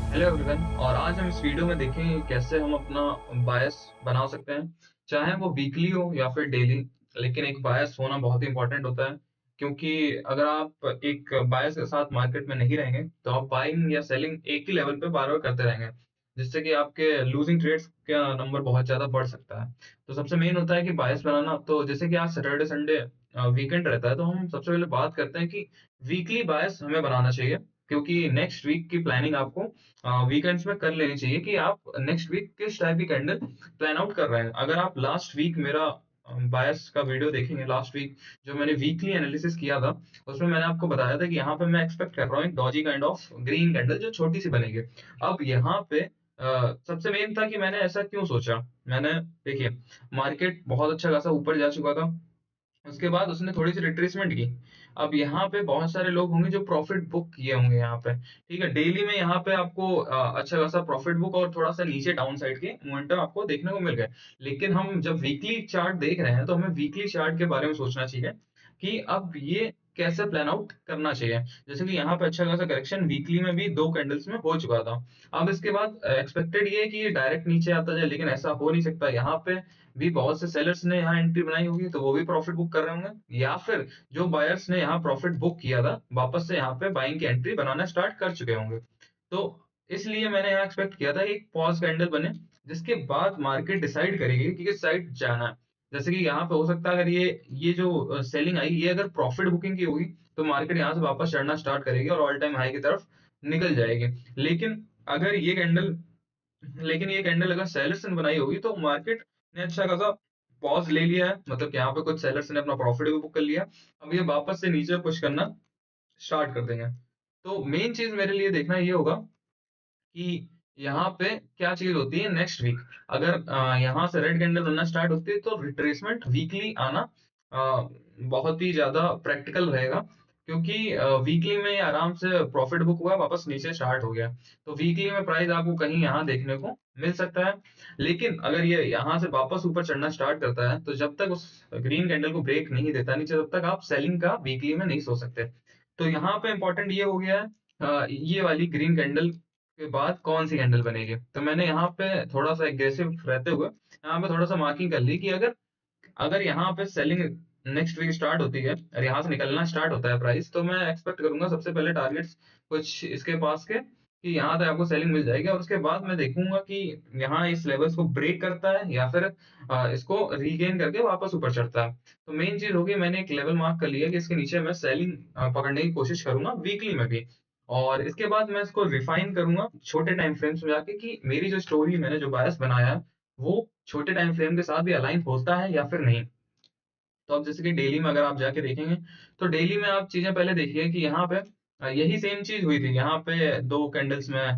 Hello everyone. और आज हम इस वीडियो में देखेंगे कैसे हम अपना बायस बना सकते हैं, चाहे वो वीकली हो या फिर डेली। लेकिन एक बायस होना बहुत ही इंपॉर्टेंट होता है, क्योंकि अगर आप एक बायस के साथ मार्केट में नहीं रहेंगे तो आप बाइंग या सेलिंग एक ही लेवल पे बार बार करते रहेंगे, जिससे कि आपके लूजिंग ट्रेड्स का नंबर बहुत ज्यादा बढ़ सकता है। तो सबसे मेन होता है कि बायस बनाना। तो जैसे कि आज सैटरडे संडे वीकेंड रहता है, तो हम सबसे पहले बात करते हैं कि वीकली बायस हमें बनाना चाहिए, क्योंकि नेक्स्ट वीक की प्लानिंग आपको वीकेंड्स में कर लेनी चाहिए कि आप नेक्स्ट वीक किस टाइप की कैंडल प्लान आउट कर रहे हैं। अगर आप लास्ट वीक मेरा बायस का वीडियो देखेंगे, लास्ट वीक जो मैंने वीकली एनालिसिस किया था, उसमें मैंने आपको बताया था कि यहाँ पे मैं एक्सपेक्ट कर रहा हूँ एक Doge kind of green candle जो छोटी सी बनेगी। अब यहाँ पे सबसे मेन था कि मैंने ऐसा क्यों सोचा। मैंने देखिए, मार्केट बहुत अच्छा खासा ऊपर जा चुका था, उसके बाद उसने थोड़ी सी रिट्रेसमेंट की। अब यहाँ पे बहुत सारे लोग होंगे जो प्रॉफिट बुक किए होंगे यहाँ पे। ठीक है, डेली में यहाँ पे आपको अच्छा खासा प्रॉफिट बुक और थोड़ा सा नीचे डाउन साइड के मोमेंटम आपको देखने को मिल गए। लेकिन हम जब वीकली चार्ट देख रहे हैं तो हमें वीकली चार्ट के बारे में सोचना चाहिए कि अब ये कैसे प्लान आउट करना चाहिए। जैसे कि यहाँ पे अच्छा खासा करेक्शन वीकली में भी 2 कैंडल्स में हो चुका था। अब इसके बाद एक्सपेक्टेड ये है कि ये डायरेक्ट नीचे आता जाए, लेकिन ऐसा हो नहीं सकता। यहाँ पे भी बहुत से सेलर्स ने यहाँ एंट्री बनाई होगी, तो वो भी प्रॉफिट बुक कर रहे होंगे, या फिर जो बायर्स ने यहाँ प्रॉफिट बुक किया था वापस से यहाँ पे बाइंग की एंट्री बनाना स्टार्ट कर चुके होंगे। तो इसलिए मैंने यहाँ एक्सपेक्ट किया था कि एक पॉज कैंडल बने, जिसके बाद मार्केट डिसाइड करेगी कि किस साइड जाना है। जैसे कि यहाँ पे हो सकता है, अगर ये जो सेलिंग आई, ये अगर प्रॉफिट बुकिंग की होगी तो मार्केट यहाँ से वापस चढ़ना स्टार्ट करेगी और ऑल टाइम हाई की तरफ निकल जाएगी। लेकिन अगर ये कैंडल लेकिन ये कैंडल अगर सेलर्स ने बनाई होगी तो मार्केट ने अच्छा खासा पॉज ले लिया है, मतलब कि यहाँ पे कुछ सेलर्स ने अपना प्रॉफिट भी बुक कर लिया। अब ये वापस से नीचे पुश करना स्टार्ट कर देंगे। तो मेन चीज मेरे लिए देखना ये होगा कि यहाँ पे क्या चीज होती है नेक्स्ट वीक। अगर यहाँ से रेड कैंडल बनना स्टार्ट होती है तो रिट्रेसमेंट वीकली आना बहुत ही ज्यादा प्रैक्टिकल रहेगा, क्योंकि वीकली में ये आराम से प्रॉफिट बुक हुआ, वापस नीचे स्टार्ट हो गया। तो वीकली में प्राइस आपको कहीं यहाँ देखने को मिल सकता है। लेकिन अगर ये यहाँ से वापस ऊपर चढ़ना स्टार्ट करता है, तो जब तक उस ग्रीन कैंडल को ब्रेक नहीं देता नीचे, तब तक आप सेलिंग का वीकली में नहीं सोच सकते। तो यहाँ पे इंपॉर्टेंट ये हो गया है, ये वाली ग्रीन कैंडल के बाद कौन सी कैंडल बनेगी। तो मैंने यहाँ पे थोड़ा सा एग्रेसिव रहते हुए यहाँ पे थोड़ा सा मार्किंग कर ली कि अगर अगर यहाँ पे सेलिंग नेक्स्ट वीक स्टार्ट होती है और यहाँ से निकलना स्टार्ट होता है प्राइस, तो मैं एक्सपेक्ट करूंगा सबसे पहले टारगेट्स कुछ इसके पास के कि यहाँ तक आपको सेलिंग मिल जाएगी, और उसके बाद मैं देखूंगा कि यहाँ इस लेवल्स को ब्रेक करता है या फिर इसको रीगेन करके वापस ऊपर चढ़ता है। तो मेन चीज होगी, मैंने एक लेवल मार्क कर लिया कि इसके नीचे मैं सेलिंग पकड़ने की कोशिश करूंगा वीकली में भी। और इसके बाद मैं इसको रिफाइन करूंगा छोटे टाइम फ्रेम्स में जाके कि मेरी जो स्टोरी, मैंने जो बायस बनाया है, वो छोटे टाइम फ्रेम के साथ भी अलाइन होता है या फिर नहीं। तो अब जैसे कि डेली में अगर आप जाके देखेंगे, तो डेली में आप चीजें पहले देखिए कि यहाँ पे यही सेम चीज हुई थी। यहाँ पे 2 कैंडल्स में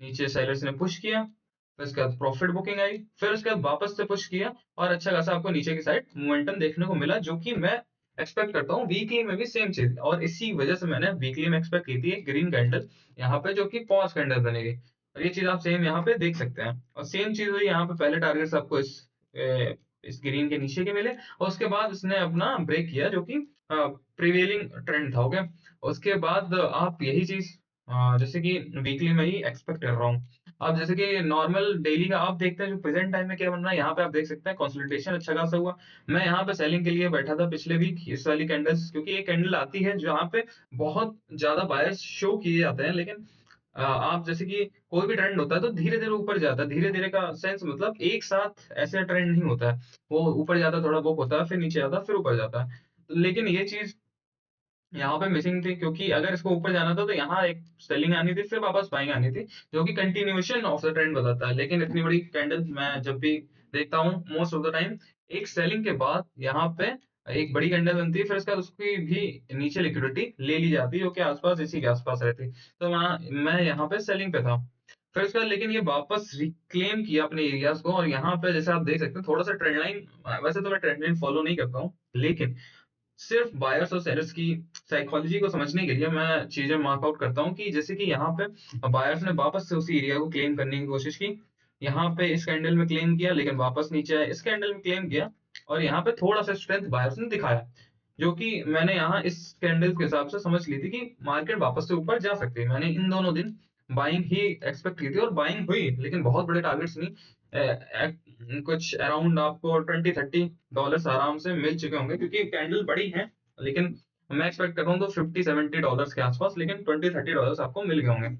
नीचे सेलर्स ने पुश किया, फिर उसके बाद प्रॉफिट बुकिंग आई, फिर उसके बाद वापस से पुश किया, और अच्छा खासा आपको नीचे की साइड मोमेंटम देखने को मिला, जो कि मैं एक्सपेक्ट करता हूँ वीकली में भी सेम चीज। और इसी वजह से मैंने वीकली में एक्सपेक्ट की थी एक ग्रीन कैंडल यहाँ पे, जो कि पॉज कैंडल बनेगी। और ये चीज आप सेम यहाँ पे देख सकते हैं, और सेम चीज हुई यहाँ पे। पहले टारगेट्स आपको इस ग्रीन के नीचे के मिले, और उसके बाद उसने अपना ब्रेक किया, जो कि प्रिवेलिंग ट्रेंड था। ओके, उसके बाद आप यही चीज जैसे कि वीकली में ही एक्सपेक्ट कर रहा हूँ। अब जैसे कि नॉर्मल डेली का आप देखते हैं जो प्रेजेंट टाइम में क्या बन रहा है, यहाँ पे आप देख सकते हैं कंसोलिडेशन अच्छा खासा हुआ। मैं यहाँ पे सेलिंग के लिए बैठा था पिछले वीक इस वाली कैंडल्स, क्योंकि ये कैंडल आती है जहाँ पे बहुत ज्यादा बायर्स शो किए जाते हैं। लेकिन आप जैसे कि कोई भी ट्रेंड होता है तो धीरे धीरे ऊपर जाता है। धीरे धीरे का सेंस मतलब एक साथ ऐसे ट्रेंड नहीं होता है। वो ऊपर जाता है, थोड़ा बुक होता है, फिर नीचे आता है, फिर ऊपर जाता है। लेकिन ये चीज यहाँ पे मिसिंग थी, क्योंकि अगर इसको ऊपर जाना था तो यहाँ एक सेलिंग आनी थी, फिर वापस बाइंग आनी थी, जो कि कंटिन्यूएशन ऑफ द ट्रेंड बताता है। लेकिन इतनी बड़ी कैंडल मैं जब भी देखता हूँ मोस्ट ऑफ द टाइम, एक सेलिंग के बाद यहाँ पे एक बड़ी कैंडल बनती है, फिर उसके बाद उसकी भी नीचे लिक्विडिटी ले ली जाती है, जो कि आसपास इसी के आसपास रहती। तो वहाँ मैं यहाँ पे सेलिंग पे था। फिर उसके बाद लेकिन ये वापस रिक्लेम किया अपने एरियाज को, और यहाँ पे जैसे आप देख सकते हैं थोड़ा सा ट्रेंड लाइन, वैसे तो मैं ट्रेंड लाइन फॉलो नहीं करता हूँ, लेकिन सिर्फ बायर्स और सेलर्स की साइकोलॉजी को समझने के लिए मैं चीजें मार्क आउट करता हूँ कि जैसे कि यहाँ पे बायर्स ने वापस से उसी एरिया को क्लेम करने की कोशिश की। यहाँ पे इस कैंडल में क्लेम किया, लेकिन वापस नीचे आया, इस कैंडल में क्लेम किया, और यहाँ पे थोड़ा सा स्ट्रेंथ बायर्स ने दिखाया, जो कि मैंने यहाँ इस कैंडल के हिसाब से समझ ली थी कि मार्केट वापस से ऊपर जा सकती है। मैंने इन दोनों दिन बाइंग ही एक्सपेक्ट की थी और बाइंग हुई, लेकिन बहुत बड़े टारगेट्स नहीं। कुछ अराउंड आपको $20-30 आराम से मिल चुके होंगे, क्योंकि कैंडल बड़ी है। लेकिन मैं एक्सपेक्ट कर रहा हूँ तो $50-70 के आसपास, लेकिन $20-30 आपको मिल गए होंगे।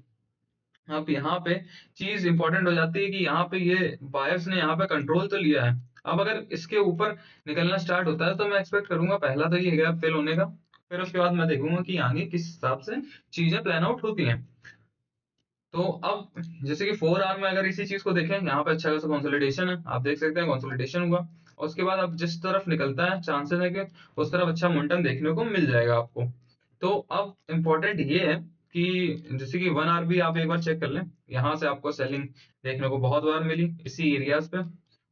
अब यहाँ पे चीज इंपॉर्टेंट हो जाती है कि यहाँ पे ये बायर्स ने यहाँ पे कंट्रोल तो लिया है। अब अगर इसके ऊपर निकलना स्टार्ट होता है तो मैं एक्सपेक्ट करूंगा पहला तो ये गैप फिल होने का, फिर उसके बाद मैं देखूंगा कि आगे किस हिसाब से चीजें प्लान आउट होती हैं। तो अब जैसे कि 4 आवर में अगर इसी चीज को देखें, यहाँ पे अच्छा खासा कंसोलिडेशन है, आप देख सकते हैं कंसोलिडेशन हुआ, और उसके बाद अब जिस तरफ निकलता है चांसेस है कि उस तरफ अच्छा मोमेंटम देखने को मिल जाएगा आपको। तो अब इम्पोर्टेंट ये है कि जैसे कि 1 आवर भी आप एक बार चेक कर लें, यहाँ से आपको सेलिंग देखने को बहुत बार मिली इसी एरियाज पे,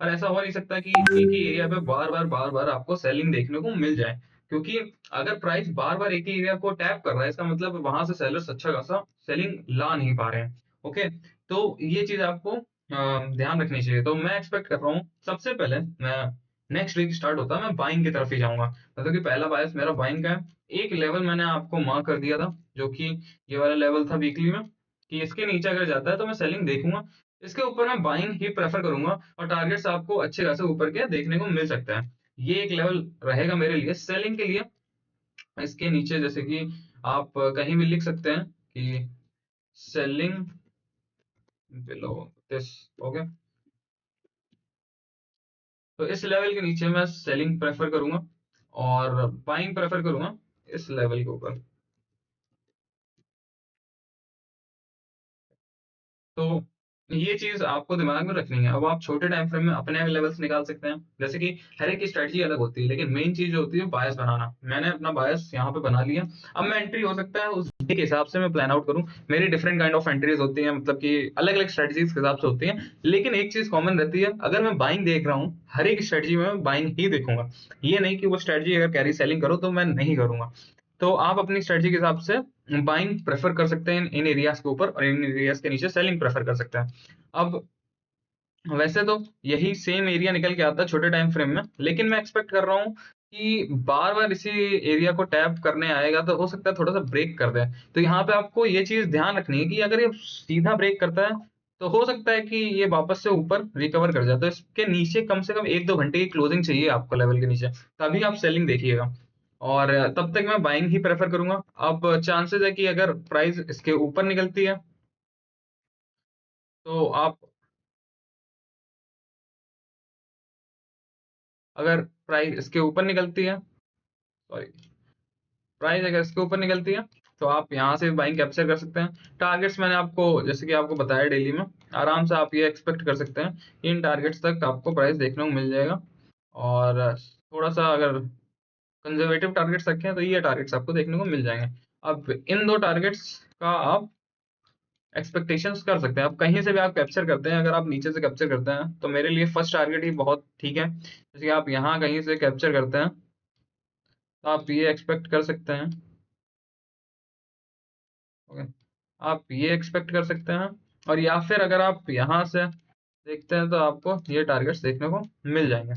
और ऐसा हो नहीं सकता कि एक ही एरिया पे बार बार आपको सेलिंग देखने को मिल जाए, क्योंकि अगर प्राइस बार बार एक ही एरिया को टैप कर रहा है, इसका मतलब वहां से सेलर्स अच्छा खासा सेलिंग ला नहीं पा रहे हैं। ओके, तो ये चीज आपको ध्यान रखनी चाहिए। तो मैं एक्सपेक्ट कर रहा हूँ सबसे पहले मैं नेक्स्ट वीक स्टार्ट होता है मैं बाइंग की तरफ ही जाऊंगा, मतलब कि पहला बायस मेरा बाइंग का है। एक लेवल मैंने आपको मार्क कर दिया था, जो कि ये वाला लेवल था वीकली में, कि इसके नीचे अगर जाता है तो मैं सेलिंग देखूंगा, इसके ऊपर मैं बाइंग ही प्रेफर करूंगा, और टारगेट्स आपको अच्छे खासे ऊपर के देखने को मिल सकता है। ये एक लेवल रहेगा मेरे लिए सेलिंग के लिए। इसके नीचे जैसे कि आप कहीं भी लिख सकते हैं कि सेलिंग बिलो दिस। ओके, तो इस लेवल के नीचे मैं सेलिंग प्रेफर करूंगा और बाइंग प्रेफर करूंगा इस लेवल के ऊपर। तो ये चीज आपको दिमाग में रखनी है। अब आप छोटे टाइम फ्रेम में अपने लेवल्स निकाल सकते हैं, जैसे कि हर एक की स्ट्रेटजी अलग होती है, लेकिन मेन चीज जो होती है बायस बनाना। मैंने अपना बायस यहाँ पे बना लिया। अब मैं एंट्री हो सकता है उस के हिसाब से मैं प्लान आउट करूँ। मेरी डिफरेंट काइंड ऑफ एंट्रीज होती हैं, मतलब कि अलग अलग स्ट्रेटजीज के हिसाब से होती हैं, लेकिन एक चीज कॉमन रहती है, अगर मैं बाइंग देख रहा हूँ हर एक स्ट्रेटजी में मैं बाइंग ही देखूंगा। ये नहीं कि वो स्ट्रेटजी अगर कैरी सेलिंग करो तो मैं नहीं करूंगा। तो आप अपनी स्ट्रेटजी के हिसाब से बाइंग प्रेफर कर सकते हैं इन एरियाज के ऊपर, और इन एरियाज के नीचे सेलिंग प्रेफर कर सकते हैं। अब वैसे तो यही सेम एरिया निकल के आता है छोटे टाइम फ्रेम में, लेकिन मैं एक्सपेक्ट कर रहा हूँ कि बार बार इसी एरिया को टैप करने आएगा तो हो सकता है थोड़ा सा ब्रेक कर दे। तो यहाँ पे आपको ये चीज ध्यान रखनी है कि अगर ये सीधा ब्रेक करता है तो हो सकता है कि ये वापस से ऊपर रिकवर कर जाए, तो इसके नीचे कम से कम 1-2 घंटे की क्लोजिंग चाहिए आपको लेवल के नीचे, तभी आप सेलिंग देखिएगा। और तब तक मैं बाइंग ही प्रेफर करूंगा। अब चांसेस है कि अगर प्राइस इसके ऊपर निकलती है तो आप, अगर प्राइस इसके ऊपर निकलती है, सॉरी, प्राइस अगर इसके ऊपर निकलती है तो आप यहाँ से बाइंग कैप्चर कर सकते हैं। टारगेट्स मैंने आपको जैसे कि आपको बताया डेली में, आराम से आप ये एक्सपेक्ट कर सकते हैं कि इन टारगेट्स तक आपको प्राइस देखने को मिल जाएगा। और थोड़ा सा अगर कंजर्वेटिव टारगेट्स रखें तो ये टारगेट्स आपको देखने को मिल जाएंगे। अब इन दो टारगेट्स का आप एक्सपेक्टेशंस कर सकते हैं। अब कहीं से भी आप कैप्चर करते हैं, अगर आप नीचे से कैप्चर करते हैं तो मेरे लिए फर्स्ट टारगेट ही बहुत ठीक है। जैसे कि आप यहाँ कहीं से कैप्चर करते हैं तो आप ये एक्सपेक्ट कर सकते हैं। ओके, आप ये एक्सपेक्ट कर सकते हैं, और या फिर अगर आप यहाँ से देखते हैं तो आपको ये टारगेट्स देखने को मिल जाएंगे।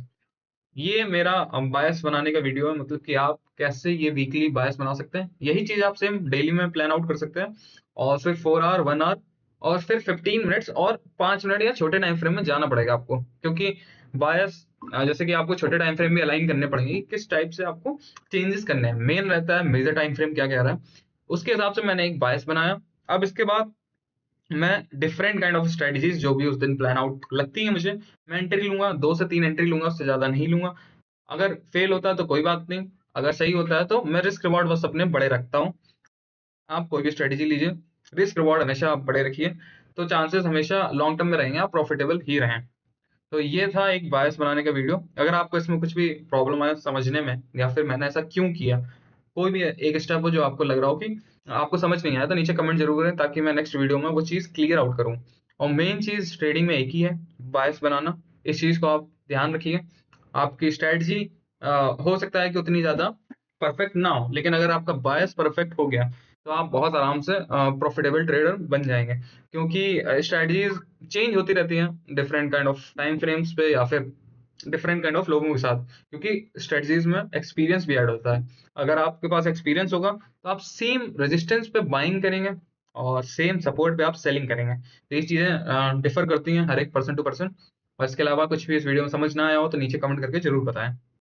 ये मेरा बायस बनाने का वीडियो है, मतलब कि आप कैसे ये वीकली बायस बना सकते हैं। यही चीज आप सेम डेली में प्लान आउट कर सकते हैं, और फिर 4 आवर, 1 आवर, और फिर 15 मिनट्स और 5 मिनट या छोटे टाइम फ्रेम में जाना पड़ेगा आपको, क्योंकि बायस जैसे कि आपको छोटे टाइम फ्रेम भी अलाइन करने पड़ेंगे, किस टाइप से आपको चेंजेस करने हैं। मेन रहता है मेजर टाइम फ्रेम क्या कह रहा है, उसके हिसाब से मैंने एक बायस बनाया। अब इसके बाद मैं डिफरेंट काइंड ऑफ स्ट्रेटजीज जो भी उस दिन प्लान आउट लगती है मुझे, मैं एंट्री लूंगा, 2 से 3 एंट्री लूंगा, उससे ज्यादा नहीं लूंगा। अगर फेल होता है तो कोई बात नहीं, अगर सही होता है तो मैं रिस्क रिवॉर्ड बस अपने बड़े रखता हूँ। आप कोई भी स्ट्रेटेजी लीजिए, रिस्क रिवॉर्ड हमेशा आप बड़े रखिए, तो चांसेस हमेशा लॉन्ग टर्म में रहेंगे, आप प्रॉफिटेबल ही रहें। तो ये था एक बायस बनाने का वीडियो। अगर आपको इसमें कुछ भी प्रॉब्लम आया समझने में, या फिर मैंने ऐसा क्यों किया, कोई भी एक स्टेप हो जो आपको लग रहा हो कि आपको समझ नहीं आया, तो नीचे कमेंट जरूर करें, ताकि मैं नेक्स्ट वीडियो में वो चीज़ क्लियर आउट करूँ। और मेन चीज़ ट्रेडिंग में एक ही है, बायस बनाना। इस चीज़ को आप ध्यान रखिए। आपकी स्ट्रेटजी हो सकता है कि उतनी ज़्यादा परफेक्ट ना हो, लेकिन अगर आपका बायस परफेक्ट हो गया तो आप बहुत आराम से प्रॉफिटेबल ट्रेडर बन जाएंगे, क्योंकि स्ट्रेटजीज चेंज होती रहती हैं different kind of time frames पे, या फिर डिफरेंट काइंड ऑफ लोगों के साथ, क्योंकि स्ट्रेटजीज में एक्सपीरियंस भी ऐड होता है। अगर आपके पास एक्सपीरियंस होगा तो आप सेम रेजिस्टेंस पे बाइंग करेंगे, और सेम सपोर्ट पे आप सेलिंग करेंगे। तो ये चीज़ें डिफ़र करती हैं हर एक पर्सन टू पर्सन। और इसके अलावा कुछ भी इस वीडियो में समझ ना आया हो तो नीचे कमेंट करके ज़रूर बताएँ।